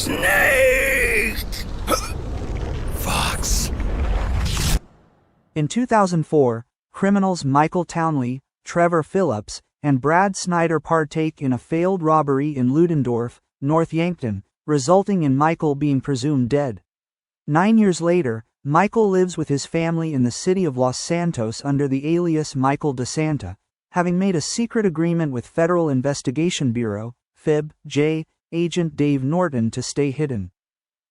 Snake! Fox. In 2004, criminals Michael Townley, Trevor Phillips, and Brad Snyder partake in a failed robbery in Ludendorff, North Yankton, resulting in Michael being presumed dead. 9 years later, Michael lives with his family in the city of Los Santos under the alias Michael DeSanta, having made a secret agreement with Federal Investigation Bureau, FIB-J, agent Dave Norton to stay hidden.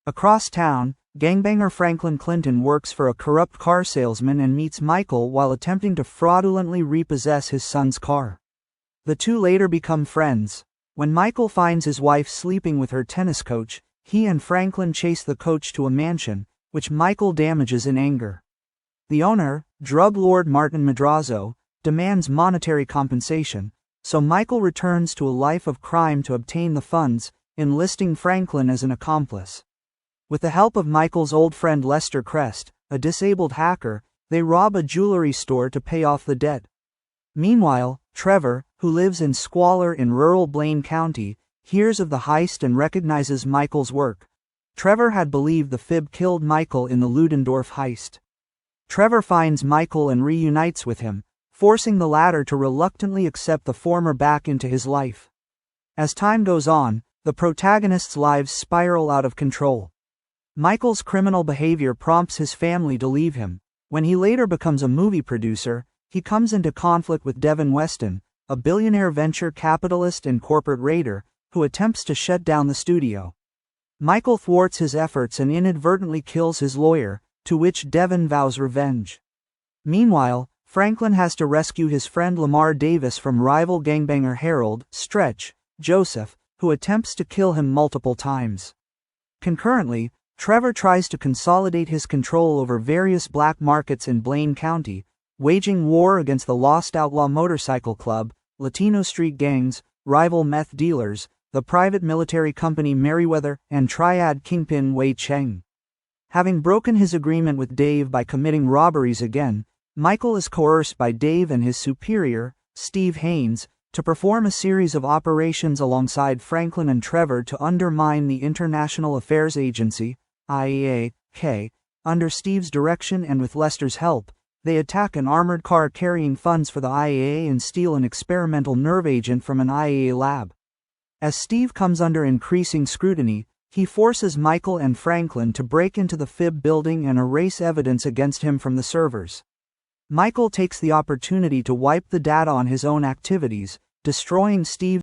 Across town, gangbanger Franklin Clinton works for a corrupt car salesman and meets Michael while attempting to fraudulently repossess his son's car. The two later become friends. When Michael finds his wife sleeping with her tennis coach, he and Franklin chase the coach to a mansion, which Michael damages in anger. The owner, drug lord Martin Madrazo, demands monetary compensation, so Michael returns to a life of crime to obtain the funds, enlisting Franklin as an accomplice. With the help of Michael's old friend Lester Crest, a disabled hacker, they rob a jewelry store to pay off the debt. Meanwhile, Trevor, who lives in squalor in rural Blaine County, hears of the heist and recognizes Michael's work. Trevor had believed the FIB killed Michael in the Ludendorff heist. Trevor finds Michael and reunites with him, forcing the latter to reluctantly accept the former back into his life. As time goes on, the protagonists' lives spiral out of control. Michael's criminal behavior prompts his family to leave him. When he later becomes a movie producer, he comes into conflict with Devin Weston, a billionaire venture capitalist and corporate raider, who attempts to shut down the studio. Michael thwarts his efforts and inadvertently kills his lawyer, to which Devin vows revenge. Meanwhile, Franklin has to rescue his friend Lamar Davis from rival gangbanger Harold Stretch Joseph, who attempts to kill him multiple times. Concurrently, Trevor tries to consolidate his control over various black markets in Blaine County, waging war against the Lost Outlaw Motorcycle Club, Latino street gangs, rival meth dealers, the private military company Merryweather, and triad kingpin Wei Cheng. Having broken his agreement with Dave by committing robberies again, Michael is coerced by Dave and his superior, Steve Haynes, to perform a series of operations alongside Franklin and Trevor to undermine the International Affairs Agency, IAK. Under Steve's direction and with Lester's help, they attack an armored car carrying funds for the IAA and steal an experimental nerve agent from an IAA lab. As Steve comes under increasing scrutiny, he forces Michael and Franklin to break into the FIB building and erase evidence against him from the servers. Michael takes the opportunity to wipe the data on his own activities, destroying Steve's